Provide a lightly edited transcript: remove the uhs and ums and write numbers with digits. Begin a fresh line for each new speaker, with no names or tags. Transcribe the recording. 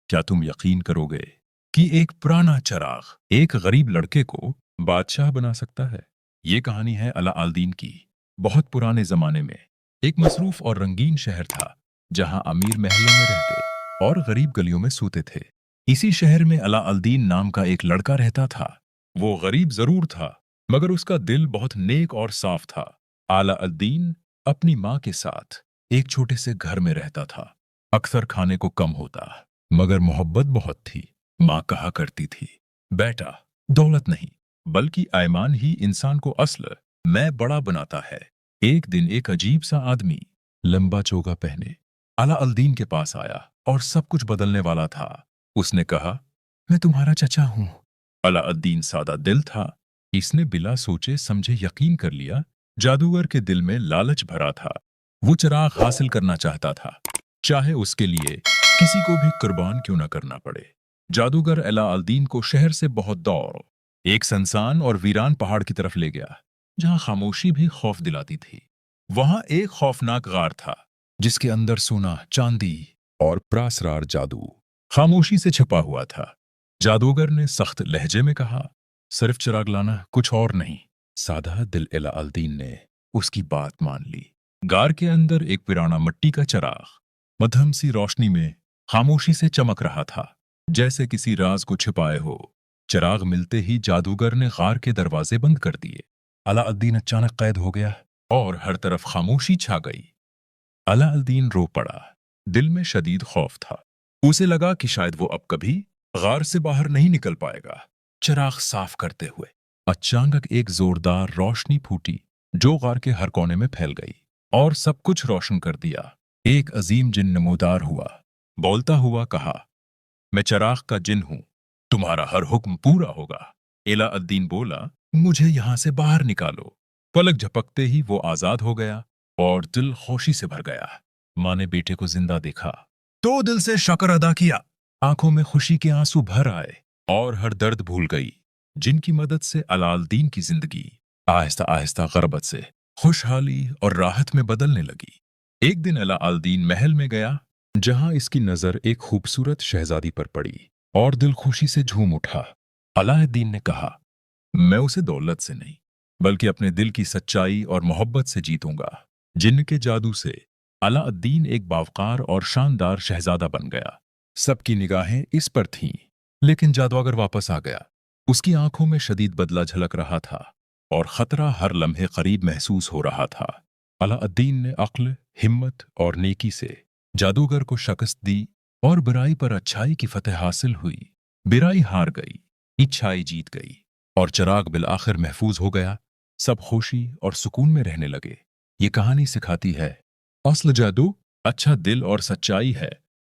کیا تم یقین کروگے کہ ایک پرانا چراغ ایک غریب لڑکے کو بادشاہ بنا سکتا ہے؟ یہ کہانی ہے علاء الدین کی۔ بہت پرانے زمانے میں ایک مصروف اور رنگین شہر تھا، جہاں امیر محلوں میں رہتے اور غریب گلیوں میں سوتے تھے۔ اسی شہر میں علاء الدین نام کا ایک لڑکا رہتا تھا۔ وہ غریب ضرور تھا، مگر اس کا دل بہت نیک اور صاف تھا۔ علاء الدین اپنی ماں کے ساتھ ایک چھوٹے سے گھر میں رہتا تھا۔ اکثر کھانے کو کم ہوتا، مگر محبت بہت تھی۔ ماں کہا کرتی تھی، بیٹا، دولت نہیں بلکہ ایمان ہی انسان کو اصل میں بڑا بناتا ہے۔ ایک دن ایک عجیب سا آدمی لمبا چوگا پہنے علاء الدین کے پاس آیا اور سب کچھ بدلنے والا تھا۔ اس نے کہا، میں تمہارا چچا ہوں۔ علاء الدین سادہ دل تھا، اس نے بلا سوچے سمجھے یقین کر لیا۔ جادوگر کے دل میں لالچ بھرا تھا۔ وہ چراغ حاصل کرنا چاہتا تھا، چاہے اس کے لیے کسی کو بھی قربان کیوں نہ کرنا پڑے۔ جادوگر علاء الدین کو شہر سے بہت دور ایک سنسان اور ویران پہاڑ کی طرف لے گیا، جہاں خاموشی بھی خوف دلاتی تھی۔ وہاں ایک خوفناک غار تھا، جس کے اندر سونا، چاندی اور پراسرار جادو خاموشی سے چھپا ہوا تھا۔ جادوگر نے سخت لہجے میں کہا، صرف چراغ لانا، کچھ اور نہیں۔ سادہ دل علاء الدین نے اس کی بات مان لی۔ غار کے اندر ایک پرانا مٹی کا چراغ مدھم سی روشنی میں خاموشی سے چمک رہا تھا، جیسے کسی راز کو چھپائے ہو۔ چراغ ملتے ہی جادوگر نے غار کے دروازے بند کر دیے۔ علاء الدین اچانک قید ہو گیا اور ہر طرف خاموشی چھا گئی۔ علاء الدین رو پڑا، دل میں شدید خوف تھا۔ اسے لگا کہ شاید وہ اب کبھی غار سے باہر نہیں نکل پائے گا۔ چراغ صاف کرتے ہوئے اچانک ایک زوردار روشنی پھوٹی، جو غار کے ہر کونے میں پھیل گئی اور سب کچھ روشن کر دیا۔ ایک عظیم جن نمودار ہوا، بولتا ہوا کہا، میں چراغ کا جن ہوں، تمہارا ہر حکم پورا ہوگا۔ علاء الدین بولا، مجھے یہاں سے باہر نکالو۔ پلک جھپکتے ہی وہ آزاد ہو گیا اور دل خوشی سے بھر گیا۔ ماں نے بیٹے کو زندہ دیکھا تو دل سے شکر ادا کیا۔ آنکھوں میں خوشی کے آنسو بھر آئے اور ہر درد بھول گئی۔ جن کی مدد سے علاء الدین کی زندگی آہستہ آہستہ غربت سے خوشحالی اور راحت میں بدلنے لگی۔ ایک دن علاء الدین محل میں گیا، جہاں اس کی نظر ایک خوبصورت شہزادی پر پڑی اور دل خوشی سے جھوم اٹھا۔ علاء الدین نے کہا، میں اسے دولت سے نہیں بلکہ اپنے دل کی سچائی اور محبت سے جیتوں گا۔ جن کے جادو سے علاء الدین ایک باوقار اور شاندار شہزادہ بن گیا۔ سب کی نگاہیں اس پر تھیں، لیکن جادوگر واپس آ گیا۔ اس کی آنکھوں میں شدید بدلہ جھلک رہا تھا اور خطرہ ہر لمحے قریب محسوس ہو رہا تھا۔ علاء الدین نے عقل، ہمت اور نیکی سے جادوگر کو شکست دی اور برائی پر اچھائی کی فتح حاصل ہوئی۔ برائی ہار گئی، اچھائی جیت گئی اور چراغ بالآخر محفوظ ہو گیا۔ سب خوشی اور سکون میں رہنے لگے۔ یہ کہانی سکھاتی ہے، اصل جادو اچھا دل اور سچائی ہے۔